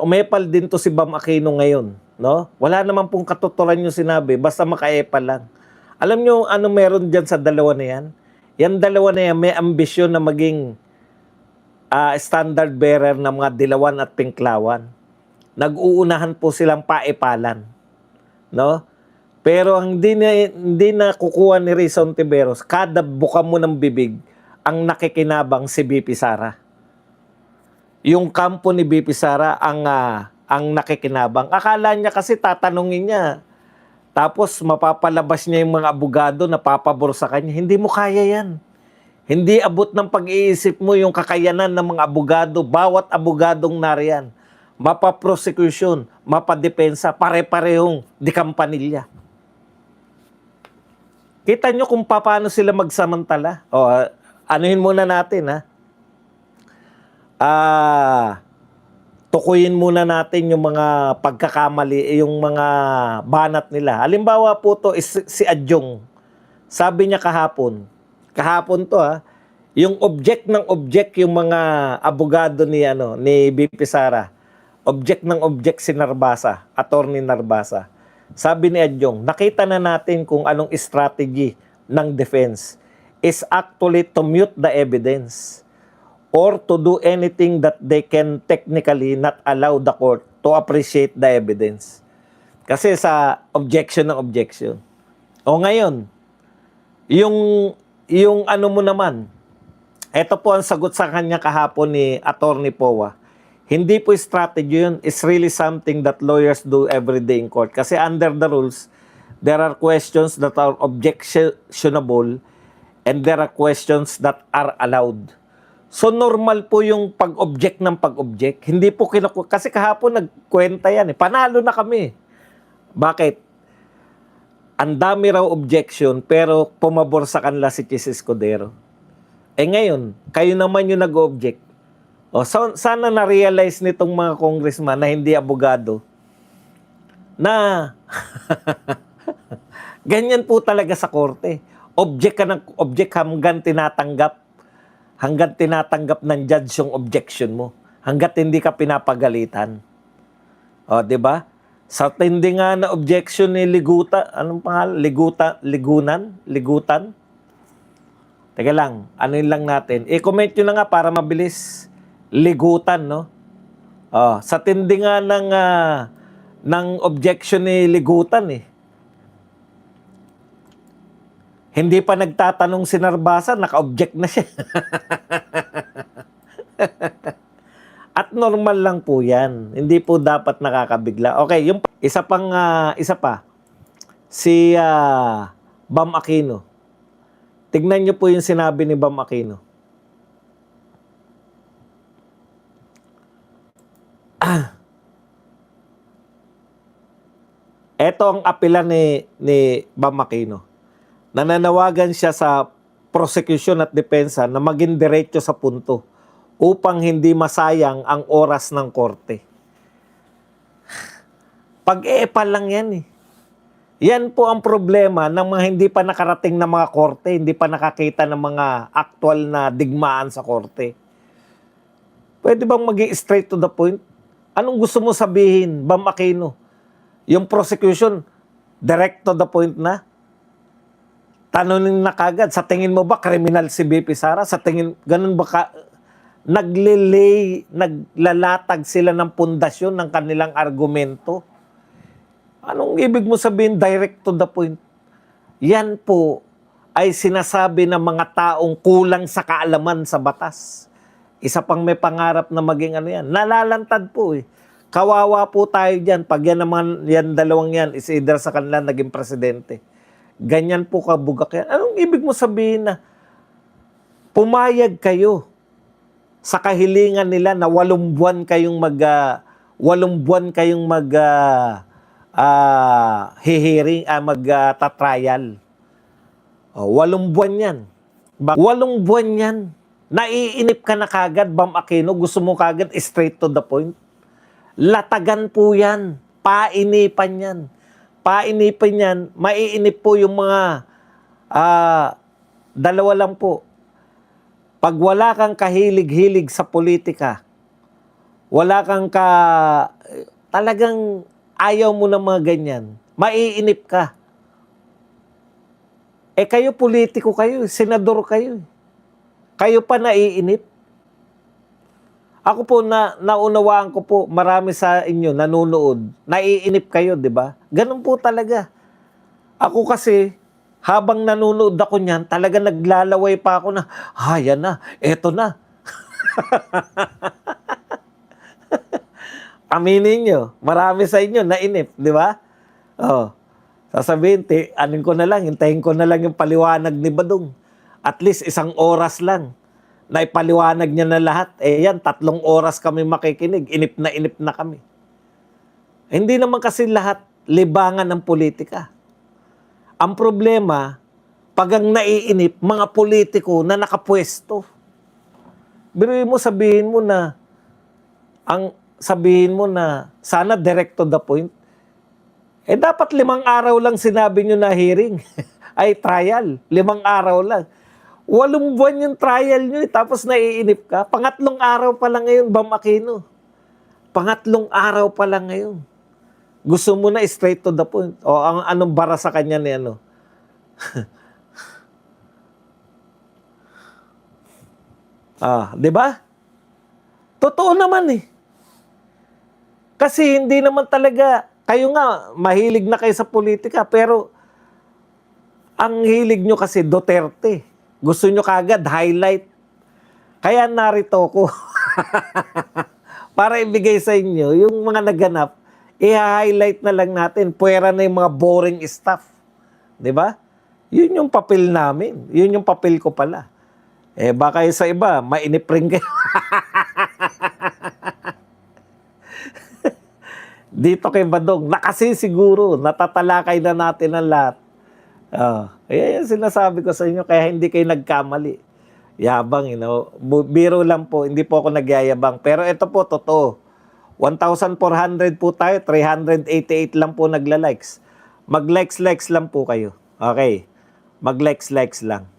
umepal din to si Bam Aquino ngayon, no? Wala naman pong katuturan yung sinabi, basta makaepal lang. Alam nyo ano meron dyan sa dalawa na yan? Yan dalawa na yan may ambisyon na maging standard bearer ng mga dilawan at pinklawan. Nag-uunahan po silang paepalan, no? Pero hindi na kukuha ni Rizal Ontiveros, kada buka mo ng bibig, ang nakikinabang si BP Sara. Yung kampo ni BP Sara ang nakikinabang. Akala niya kasi tatanungin niya. Tapos mapapalabas niya yung mga abogado na papabor sa kanya. Hindi mo kaya yan. Hindi abot ng pag-iisip mo yung kakayanan ng mga abogado. Bawat abogadong nariyan. Mapa-prosecution, mapa-depensa, pare-parehong dikampanilya. Kita nyo kung paano sila magsamantala. O, anuhin muna natin, ha? Tukuyin muna natin yung mga pagkakamali, yung mga banat nila. Halimbawa po to is si Adjong. Sabi niya kahapon to, ha, yung object ng object yung mga abogado ni BP Sara. Object ng object si Narbasa, Attorney Narbasa. Sabi ni Adjong, nakita na natin kung anong strategy ng defense is actually to mute the evidence or to do anything that they can technically not allow the court to appreciate the evidence. Kasi sa objection ng objection. O ngayon, yung ano mo naman, ito po ang sagot sa kanya kahapon ni Attorney Powa. Hindi po strategy yun. It's really something that lawyers do every day in court. Kasi under the rules, there are questions that are objectionable and there are questions that are allowed. So normal po yung pag-object ng pag-object. Hindi po kasi kahapon nagkwenta yan. Panalo na kami. Bakit? Ang dami raw objection pero pumabor sa kanila si Chis Escudero. Ngayon, kayo naman yung nag-object. Sana na-realize nitong mga congressman na hindi abogado na ganyan po talaga sa korte. Object ka ng object hanggang tinatanggap ng judge yung objection mo. Hanggat hindi ka pinapagalitan. O, di ba? Sa tindi nga na objection ni anong pangalan? Ligutan? Teka lang, ano yun lang natin. I-comment nyo na nga para mabilis. Ligutan, no? Sa tindi nga ng objection ni Ligutan, Hindi pa nagtatanong si Narbasa, naka-object na siya. At normal lang po yan. Hindi po dapat nakakabigla. Okay, yung isa pa. Si Bam Aquino. Tignan niyo po yung sinabi ni Bam Aquino. Ito ang apela ni Bam Aquino. Nananawagan siya sa prosecution at depensa na maging diretso sa punto upang hindi masayang ang oras ng korte. Pag-eepal lang yan . Yan po ang problema ng mga hindi pa nakarating na mga korte, hindi pa nakakita ng mga actual na digmaan sa korte. Pwede bang maging straight to the point? Anong gusto mo sabihin, Bam Aquino? Yung prosecution, direct to the point na? Tanungin na kagad, sa tingin mo ba kriminal si BP Sara? Sa tingin, ganun ba naglalatag sila ng pundasyon ng kanilang argumento? Anong ibig mo sabihin direct to the point? Yan po ay sinasabi ng mga taong kulang sa kaalaman sa batas. Isa pang may pangarap na maging yan. Nalalantad po . Kawawa po tayo dyan. Pag yan dalawang yan is either sa kanila naging presidente. Ganyan po kabugak yan. Anong ibig mo sabihin na pumayag kayo sa kahilingan nila na 8 buwan kayong magta-trial. 8 buwan yan. 8 buwan yan. Naiinip ka na kagad, Bam Aquino. Gusto mo kagad straight to the point. Latagan po yan. Painipan yan. Maiinip po yung mga dalawa lang po. Pag wala kang kahilig-hilig sa politika, Wala kang talagang ayaw mo ng mga ganyan. Maiinip ka. Eh kayo politiko kayo, senador kayo. Kayo pa naiinip. Ako po naunawaan ko po, marami sa inyo nanonood. Naiinip kayo, 'di ba? Ganun po talaga. Ako kasi habang nanonood ako niyan, talaga naglalaway pa ako na, yan na, eto na. Aminin nyo, marami sa inyo nainip, di ba? Oh, sasabihin, anin ko na lang, hintayin ko na lang yung paliwanag ni Badong. At least 1 oras lang. Na ipaliwanag niya na lahat. Eh yan, 3 oras kami makikinig. Inip na kami. Hindi naman kasi lahat libangan ng politika. Ang problema, pag ang naiinip, mga politiko na nakapwesto. Biruin mo, sabihin mo na sana direct to the point. Eh dapat 5 araw lang sinabi nyo na hearing. Ay trial, 5 araw lang. 8 buwan yung trial nyo, tapos naiinip ka. 3 araw pa lang ngayon, Bam Aquino. 3 araw pa lang ngayon. Gusto mo na straight to the point. O anong bara sa kanya ni ano? Di ba? Totoo naman eh. Kasi hindi naman talaga, kayo nga, mahilig na kayo sa politika, pero ang hilig nyo kasi Duterte. Gusto nyo kagad highlight. Kaya narito ko. Para ibigay sa inyo, yung mga naganap, i-highlight na lang natin. Puwera na yung mga boring stuff. Di ba? Yun yung papel namin. Yun yung papel ko pala. Eh baka yung sa iba, mainip rin kayo. Dito kay Badong, siguro, natatalakay na natin ang lahat. Yan sinasabi ko sa inyo, kaya hindi kayo nagkamali. Yabang, biro lang po, hindi po ako nagyayabang. Pero ito po, totoo. 1,400 po tayo, 388 lang po nagla-likes. Mag-likes lang po kayo. Okay. Mag-likes lang.